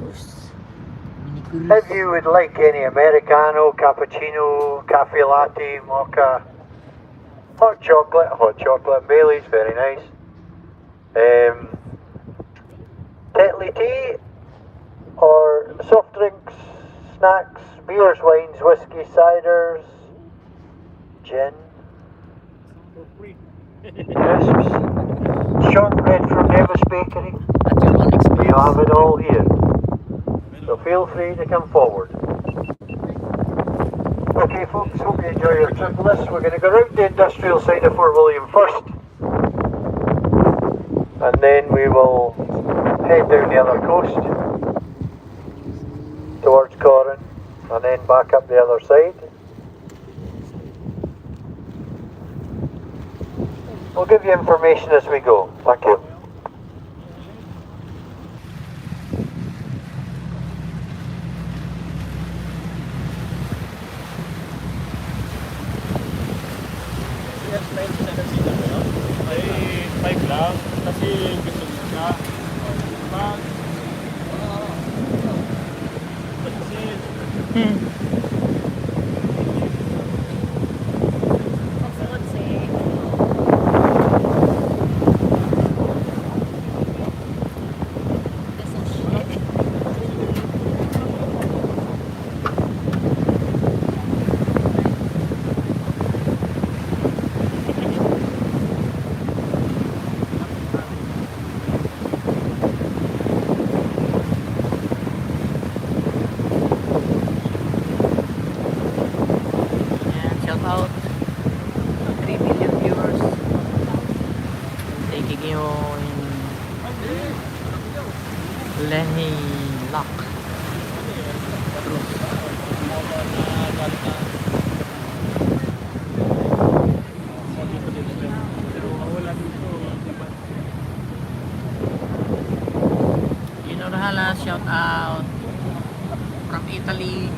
cruise. Mini cruise. If you would like any Americano, cappuccino, cafe latte, mocha, hot chocolate, Bailey's, very nice. Tetley tea, or soft drinks, snacks, beers, wines, whiskey, ciders, gin, crisps, shortbread from Nevis Bakery. At your own expense. You have it all here. So feel free to come forward. Okay folks, hope you enjoy your trip with us. We're going to go round the industrial side of Fort William first. And then we will head down the other coast towards Corrin and then back up the other side. We'll give you information as we go. Thank you. Shout out 3 million viewers taking you in Lenny Lock you know the hala, shout out from Italy.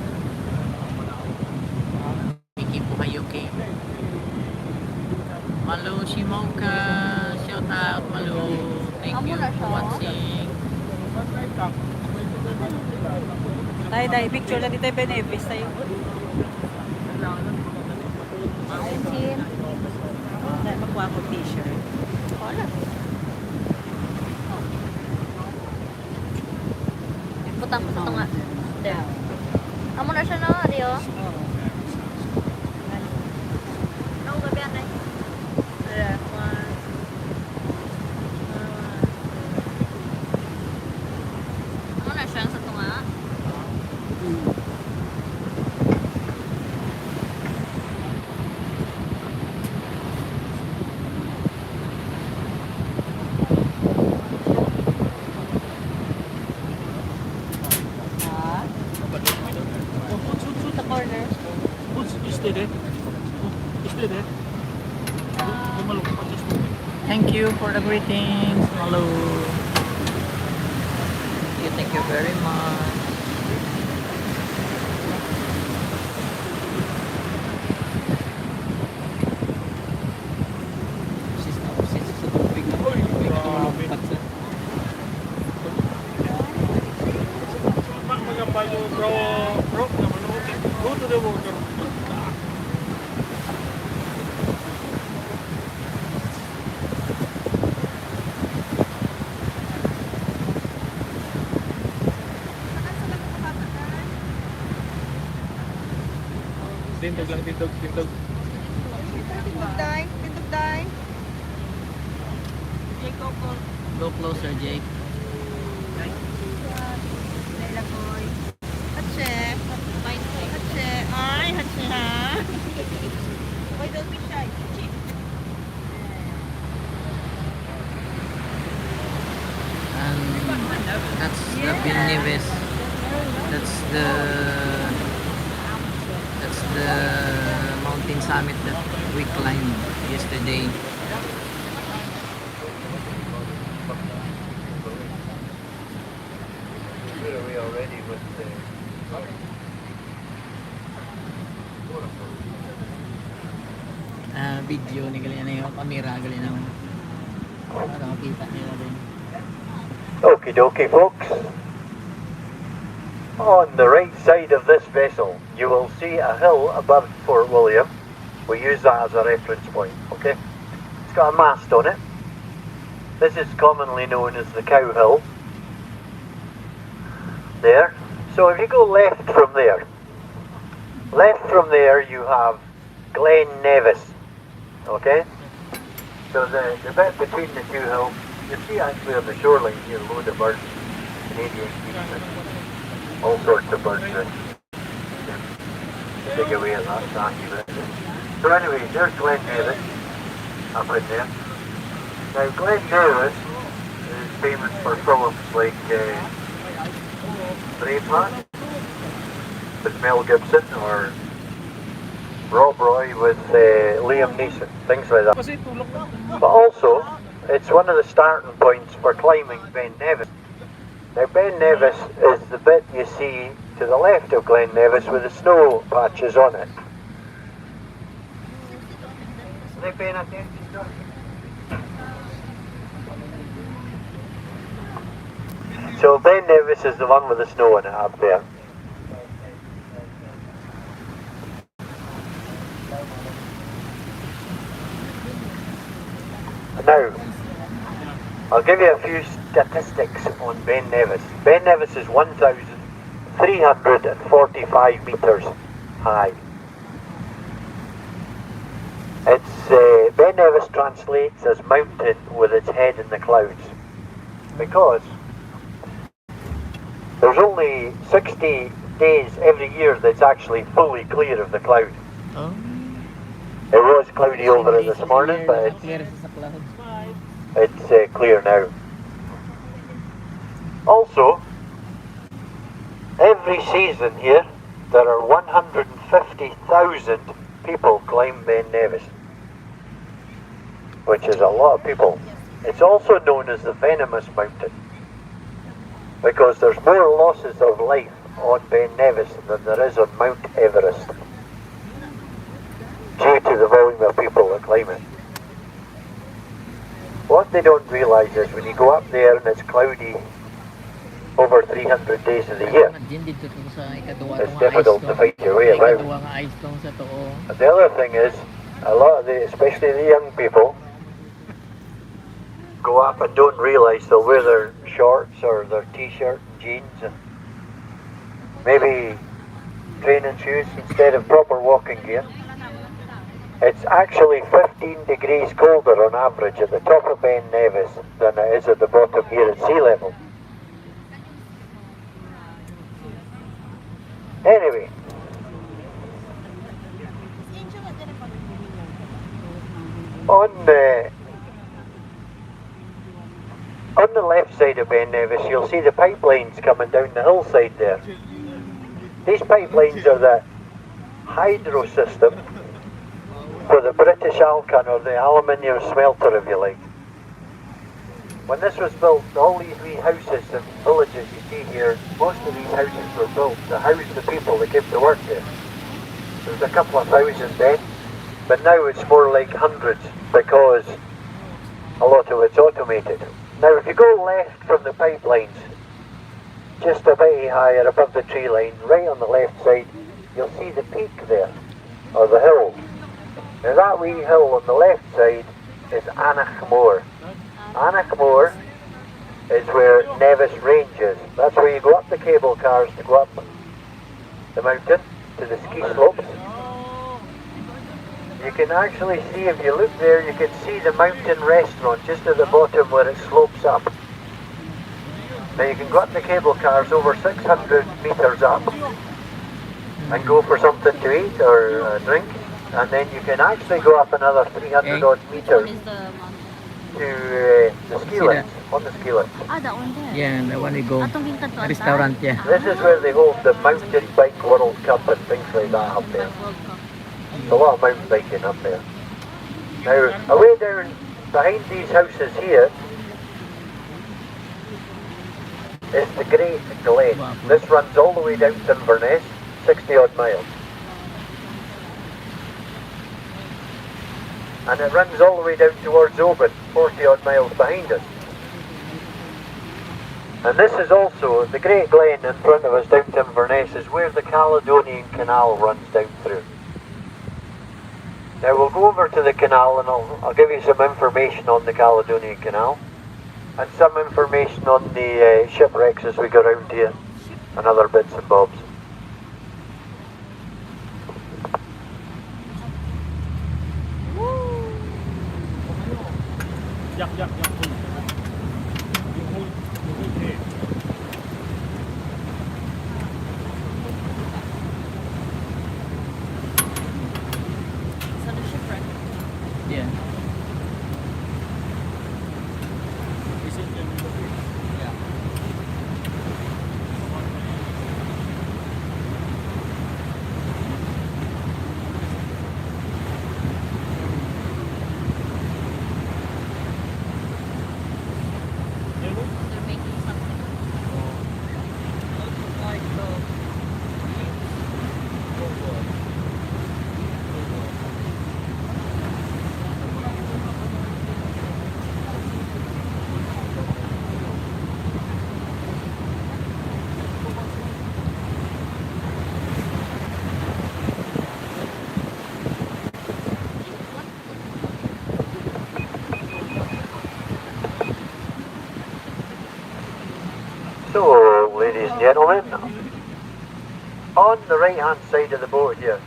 Malu Shimoka, shout out Malu, thank you for watching. Dahil picture na dito yung Benevis tayo. Dahil magkuha ko t-shirt. Wala. Putang ito nga. There. Amo na siya na, Rio. Ano gabi anay? Amo na siya sa tunga. Corner. Thank you for the greetings, Malu. Thank you very much. Tindog lang, tindog. Tindog day. Jake, Go closer, Jake. Laila boy. Hatse. Hatse. Ay, hatse ha. Why don't be shy? And that's the Nevis. That's the mountain summit that we climbed yesterday. Where are we already with the... Video ni gali na yung camera gali naman para makita nila din. Okie dokie folks. On the right side of this vessel, you will see a hill above Fort William. We use that as a reference point, okay? It's got a mast on it. This is commonly known as the Cow Hill. There. So if you go left from there you have Glen Nevis, okay? So the bit between the two hills, you see actually on the shoreline here a load of birds, Canadian geese, all sorts of birds that dig away at that sandy bit. So anyway, there's Glen Nevis up in there. Now Glen Nevis is famous for films like 𝑨𝒎𝒊𝒌 with Mel Gibson or Rob Roy with Liam Neeson, things like that. But also, it's one of the starting points for climbing Ben Nevis. Now Ben Nevis is the bit you see to the left of Glen Nevis with the snow patches on it. Are they paying attention to it? So Ben Nevis is the one with the snow on it up there. Now, I'll give you a few statistics on Ben Nevis. Ben Nevis is 1,345 metres high. Ben Nevis translates as mountain with its head in the clouds, because there's only 60 days every year that's actually fully clear of the cloud. Oh. It was cloudy over it this morning, but it's clear now. Also, every season here, there are 150,000 people climb Ben Nevis, which is a lot of people. It's also known as the Venomous Mountain, because there's more losses of life on Ben Nevis than there is on Mount Everest, due to the volume of people that climb it. What they don't realise is when you go up there and it's cloudy over 300 days of the year, it's difficult to find your way around. And the other thing is, a lot of especially the young people, go up and don't realise they'll wear their shorts or their t-shirt and jeans and maybe training shoes instead of proper walking gear. It's actually 15 degrees colder on average at the top of Ben Nevis than it is at the bottom here at sea level. Anyway, on the left side of Ben Nevis, you'll see the pipelines coming down the hillside there. These pipelines are the hydro system for the British Alcan, or the aluminium smelter if you like. When this was built, all these wee houses and villages you see here, most of these houses were built to house the people that came to work there. There's a couple of thousand then, but now it's more like hundreds because a lot of it's automated. Now if you go left from the pipelines, just a bit higher above the tree line, right on the left side, you'll see the peak there, or the hill. Now that wee hill on the left side is Annachmore. Annachmore is where Nevis Range is. That's where you go up the cable cars to go up the mountain to the ski slopes. You can actually see, if you look there, you can see the mountain restaurant just at the bottom where it slopes up. Now you can go up the cable cars over 600 metres up and go for something to eat or drink, and then you can actually go up another 300 odd metres to the ski lift, on the ski lift. That one there. Yeah, the one we go. Restaurant, yeah. This is where they hold the Mountain Bike World Cup and things like that up there. There's a lot of mountain biking up there. Now, away down behind these houses here is the Great Glen. This runs all the way down to Inverness, 60 odd miles. And it runs all the way down towards Oban, 40 odd miles behind us. And this is also, the Great Glen in front of us down to Inverness is where the Caledonian Canal runs down through. Now we'll go over to the canal and I'll give you some information on the Caledonian Canal and some information on the shipwrecks as we go round here and other bits and bobs. So the shipwreck. Yeah. They're making something. Like So, ladies and gentlemen, on the right hand side of the boat here,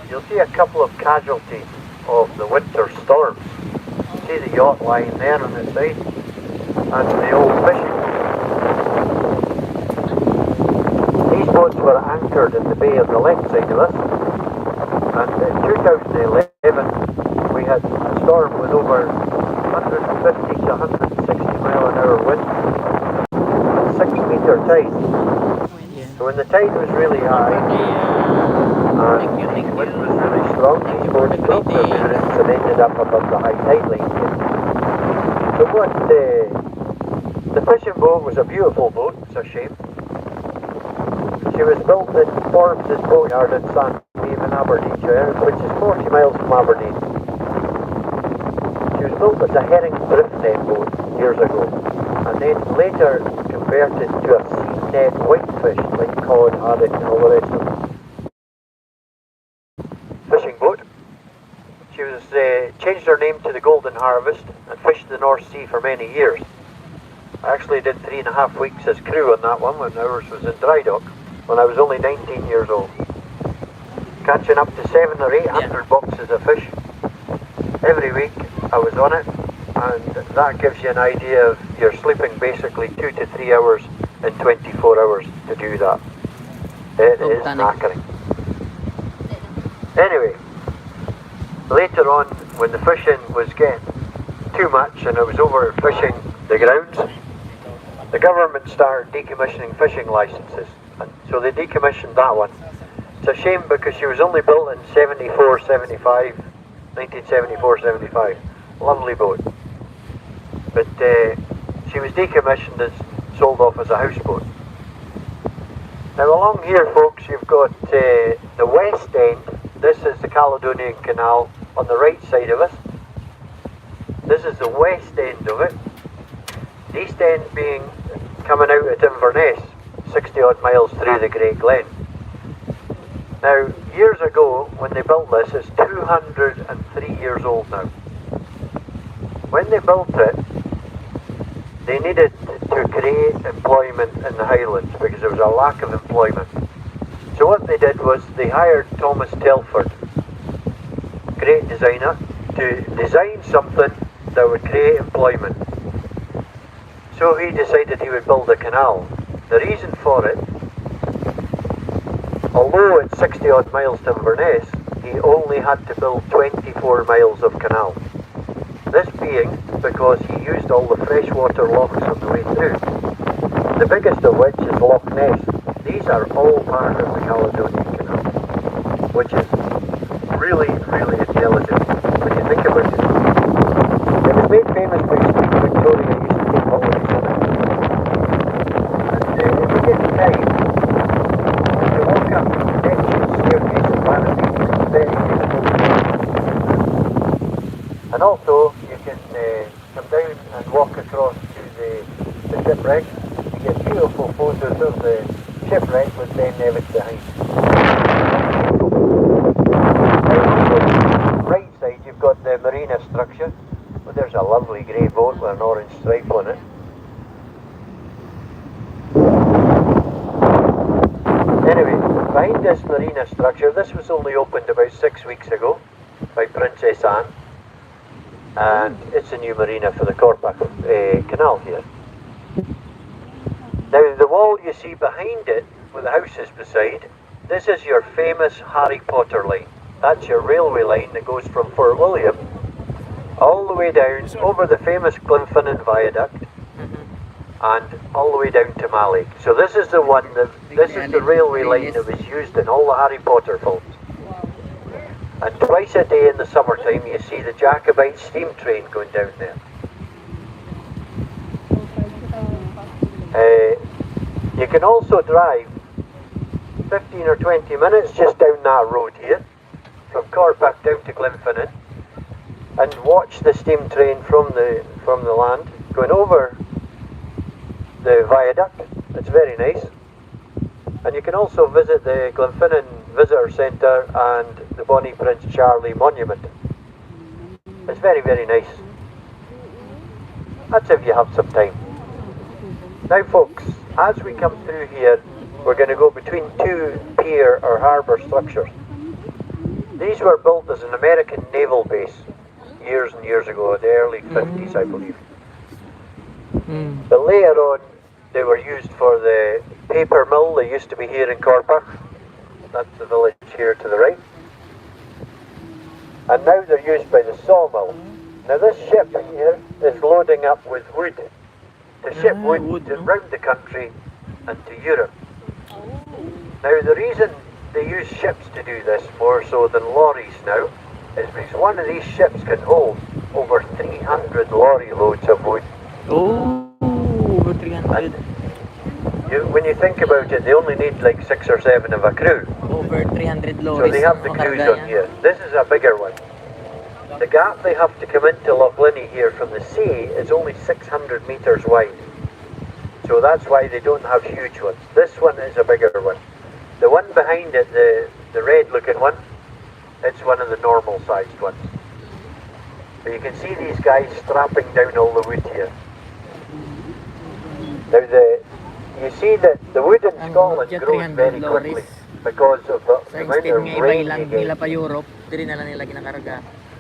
you'll see a couple of casualties of the winter storms. See the yacht lying there on the side, and the old fishing boat. These boats were anchored in the bay on the left side of us, and in 2011 we had a storm with over 150 to 160 mile an hour wind, 6-meter tide. Yeah. So when the tide was really high and the wind was really strong, these boats built their moorings and ended up above the high tide line here. So what the fishing boat was a beautiful boat, it's a shame. She was built in Forbes' boatyard in Sandhaven in Aberdeenshire, which is 40 miles from Aberdeen. She was built as a herring drift net boat years ago, and then later converted to a sea net whitefish like cod, haddock and all the rest of them. Fishing boat. She was changed her name to the Golden Harvest and fished the North Sea for many years. I actually did 3.5 weeks as crew on that one when ours was in dry dock when I was only 19 years old. Catching up to 700 or 800 boxes of fish every week. I was on it, and that gives you an idea of you're sleeping basically 2 to 3 hours in 24 hours to do that. It is knackering. Anyway, later on when the fishing was getting too much and I was overfishing the grounds, the government started decommissioning fishing licences, and so they decommissioned that one. It's a shame because she was only built in 1974-75. Lovely boat. But she was decommissioned and sold off as a houseboat. Now along here, folks, you've got the west end. This is the Caledonian Canal on the right side of us. This is the west end of it. The east end being coming out at Inverness, 60 odd miles through the Great Glen. Now, years ago, when they built this, it's 203 years old now. When they built it, they needed to create employment in the Highlands because there was a lack of employment. So what they did was they hired Thomas Telford, great designer, to design something that would create employment. So he decided he would build a canal. The reason for it, although it's 60 odd miles to Inverness, he only had to build 24 miles of canal. This being because he used all the freshwater lochs on the way through. The biggest of which is Loch Ness. These are all part of the Caledonian Canal, which is really, really intelligent when you think about it. It was made famous because Queen Victoria used to take holidays on it. And if you get the time, if you walk up the ancient staircase of Barnaby, it's very beautiful. And also, you can come down and walk across to the shipwreck. shipwreck with Ben Nevis behind. Right side you've got the marina structure. Well, there's a lovely grey boat with an orange stripe on it. Anyway, behind this marina structure, this was only opened about 6 weeks ago by Princess Anne, and it's a new marina for the Korpak canal here. Now the wall you see behind it, with the houses beside, this is your famous Harry Potter line. That's your railway line that goes from Fort William all the way down over the famous Glenfinnan Viaduct and all the way down to Malik. So this is the one that, this is the railway line that was used in all the Harry Potter films. And twice a day in the summertime you see the Jacobite steam train going down there. You can also drive 15 or 20 minutes just down that road here, from Korpak down to Glenfinnan, and watch the steam train from the land going over the viaduct. It's very nice. And you can also visit the Glenfinnan Visitor Centre and the Bonnie Prince Charlie Monument. It's very, very nice. That's if you have some time. Now folks, as we come through here, we're going to go between two pier or harbour structures. These were built as an American naval base years and years ago, in the early 50s I believe. But later on they were used for the paper mill that used to be here in Korpak. That's the village here to the right. And now they're used by the sawmill. Now this ship here is loading up with wood to ship wood around the country and to Europe. Now the reason they use ships to do this more so than lorries now is because one of these ships can hold over 300 lorry loads of wood. Oh, over 300. When you think about it, they only need like 6 or 7 of a crew. Over 300 lorries. So they have the crews on here. This is a bigger one. The gap they have to come into Loch Linnhe here from the sea is only 600 metres wide. So that's why they don't have huge ones. This one is a bigger one. The one behind it, the red looking one, it's one of the normal sized ones. But you can see these guys strapping down all the wood here. Now you see that the wood in Scotland grows very quickly because of the amount of rain you get.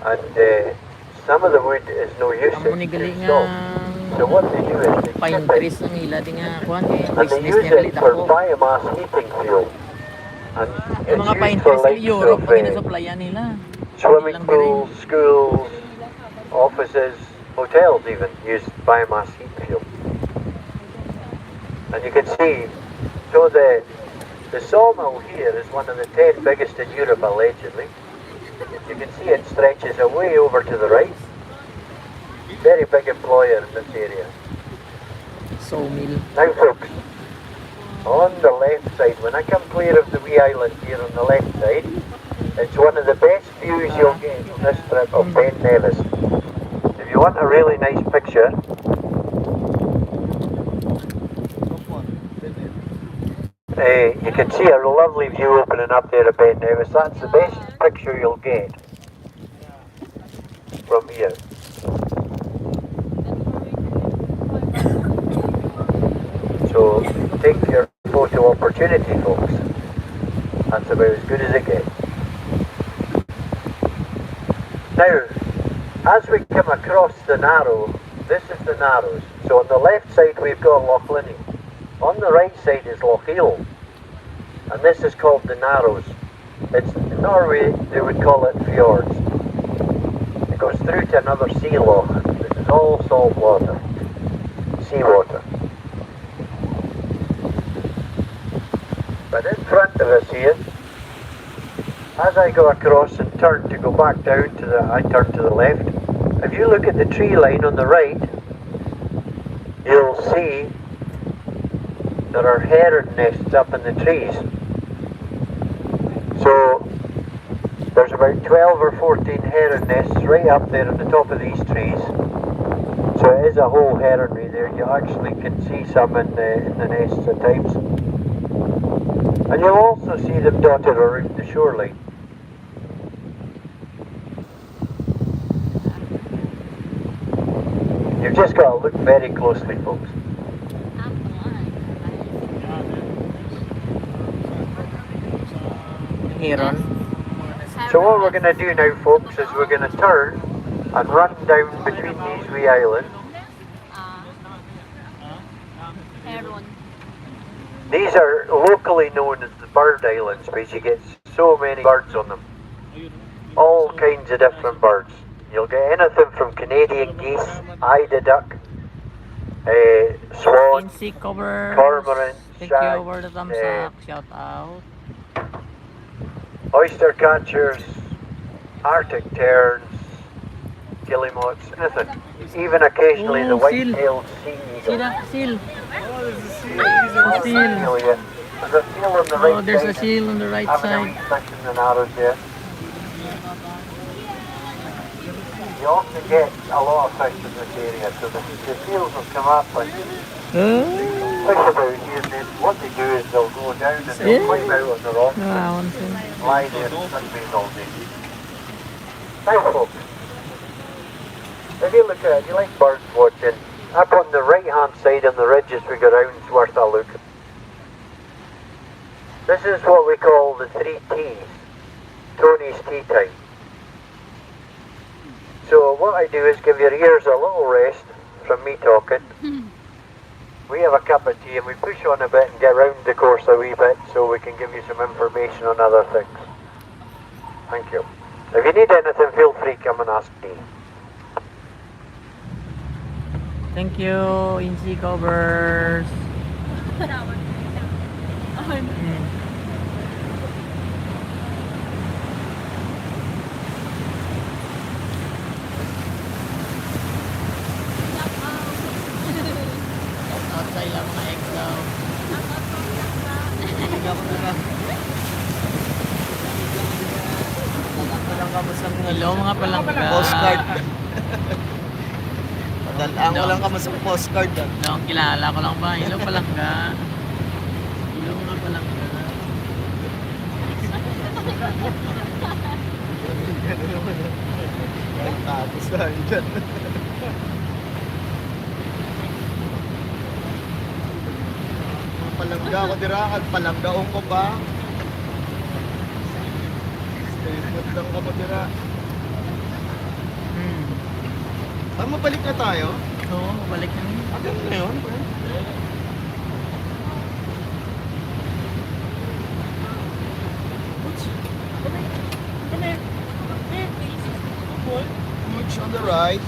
And some of the wood is no use in stock. So what they do is they chip it and they use it for biomass heating fuel. And it's used for likes of swimming pools, schools, offices, hotels even use biomass heat fuel. And you can see, so the sawmill here is one of the 10 biggest in Europe allegedly. You can see it stretches away over to the right. Very big employer in this area. Sawmill. Now folks, on the left side, when I come clear of the wee island here on the left side, it's one of the best views you'll get on this trip of Ben Nevis. If you want a really nice picture, you can see a lovely view opening up there of Ben Nevis. That's the best picture you'll get from here. So take your photo opportunity, folks. That's about as good as it gets. Now, as we come across the Narrow, this is the Narrows. So on the left side we've got Loch Linnhe. On the right side is Loch Eel. And this is called the Narrows. It's, in Norway they would call it fjords. It goes through to another sea loch. This is all salt water, seawater. But in front of us here, as I go across and turn to go back down to I turn to the left. If you look at the tree line on the right, you'll see there are heron nests up in the trees. So there's about 12 or 14 heron nests right up there on the top of these trees. So it is a whole heronry there. You actually can see some in the nests at times. And you'll also see them dotted around the shoreline. You've just got to look very closely, folks. Heron. So what we're going to do now, folks, is we're going to turn and run down between these wee islands. Heron. These are locally known as the bird islands because you get so many birds on them. All kinds of different birds. You'll get anything from Canadian geese, eider duck, swan, Incy cover. cormorant, Thank you stag, over the thumbs up. Shout out. oyster catchers, Arctic terns, guillemots, anything. Even occasionally the Oh, seal. white-tailed sea See eagle. that seal? Oh, seal. yeah. There's a seal on the right Oh, there's a side. seal on the right Having a side. wee fish in the narrows there. You often get a lot of fish in this area, so the seals will come up and fish about here, and then what they do is they'll go down and they'll climb out on the rocks Wow, and lie there and sunbathe all day. Now folks, if you look at it, you like birds watching, up on the right hand side on the ridges we go round is worth a look. This is what we call the 3 T's, Tony's tea time. So what I do is give your ears a little rest from me talking. We have a cup of tea and we push on a bit and get round the course a wee bit so we can give you some information on other things. Thank you. If you need anything, feel free, come and ask me. Thank you, Incy covers. Outside lang mga exo. Hello mga palangga. Postcard. Padalaan ko lang kamo sa postcard. No, kilala ko lang ba? Hello palangga. Hello mga palangga. Ay, tapos na dyan. Palangga ko dira, palanggaong ko ba? Stay put lang ka mo dira. Mabalik na tayo? Oo, balik na. Agad na yun. Huge on the right.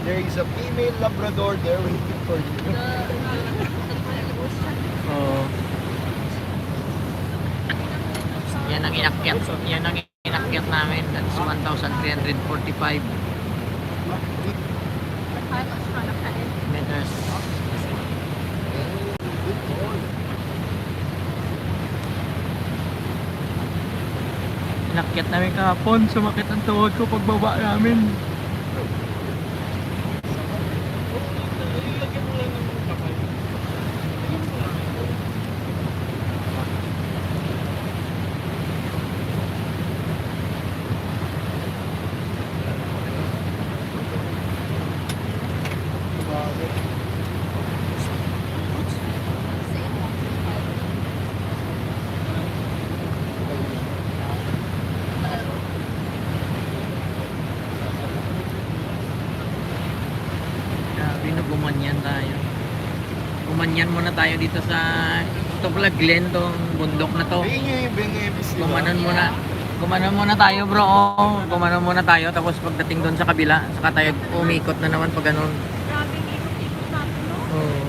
There is a female Labrador there waiting for you. Oo. Yan ang inakyat. Yan ang inakyat namin. That's 1,345 meters. Inakyat namin kahapon. Sumakit ang tuhod ko pagbaba namin. Grabe na gumanyan tayo. Gumanyan muna tayo dito sa ito pala Glen, tong bundok na to. Ayun yung benefits nila. Gumanon muna tayo bro. Oh. Gumanon muna tayo tapos pagdating doon sa kabila, saka tayo umikot na naman pag ganun. Oh.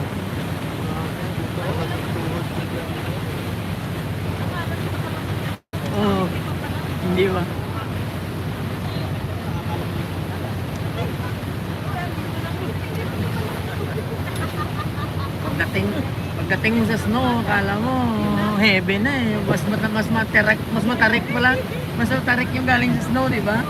Oh. Hindi ba? Pagdating mo sa snow, akala mo heaven na eh. Mas matarik pala. Mas matarik yung galing sa snow, di ba?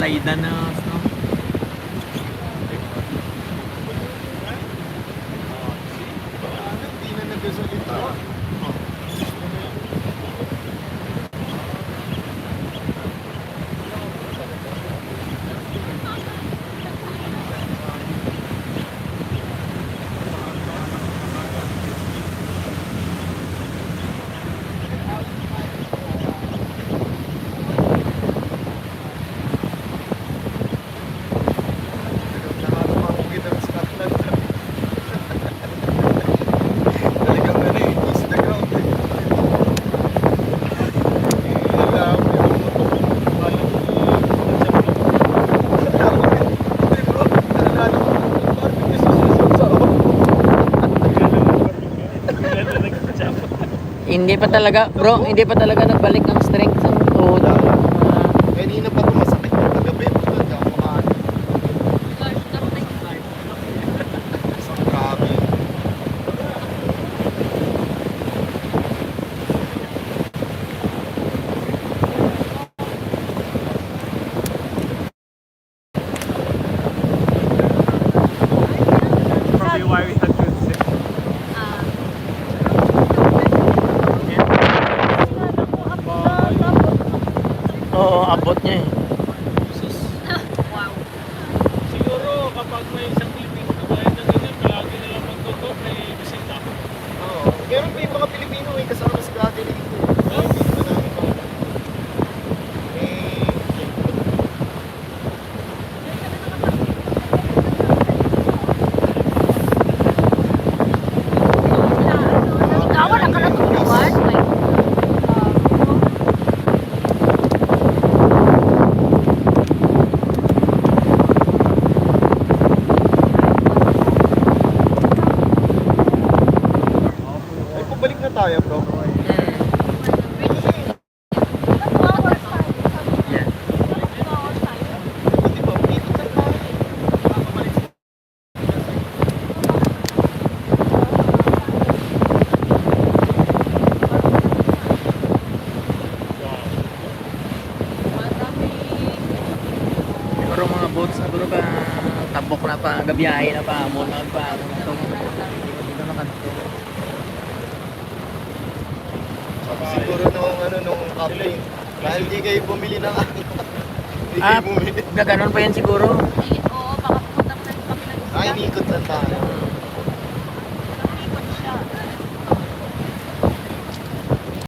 kaida na snow. Hindi na nagsasalita. Nakakapagpagit ng Scotland. Talagang ano eh, is the ground eh. Alam mo yung alam mo hindi bro, nalala ko barbecue sa susunod sa Hindi pa talaga, bro, hindi pa talaga nagbalik ang strength sa tuhod. kanina pa tumasakit yung kagabi. Hindi ako makaano. Isang grabe. Probably why we had good sick. Oo, abot niya eh. Siguro kapag may isang Pilipino na bayad na ganyan, palagi nilang magtutok, may bisita. Oo. Meron pa yung mga Pilipino may kasama si dati dito. Ay, hindi naman namin to. Eh, Ikaw, wala ka natutuwan. ay, pabalik na tayo, bro. Yeah. Di ba? Dito na tayo. Pabalik. Siguro mga boats na bro pa, tabok na pa, gabiyahe na pa, munag pa, dito na kanto. Siguro nung captain. Dahil di kayo bumili ng ano. Di Ah, kayo bumili. gaganon pa yan siguro.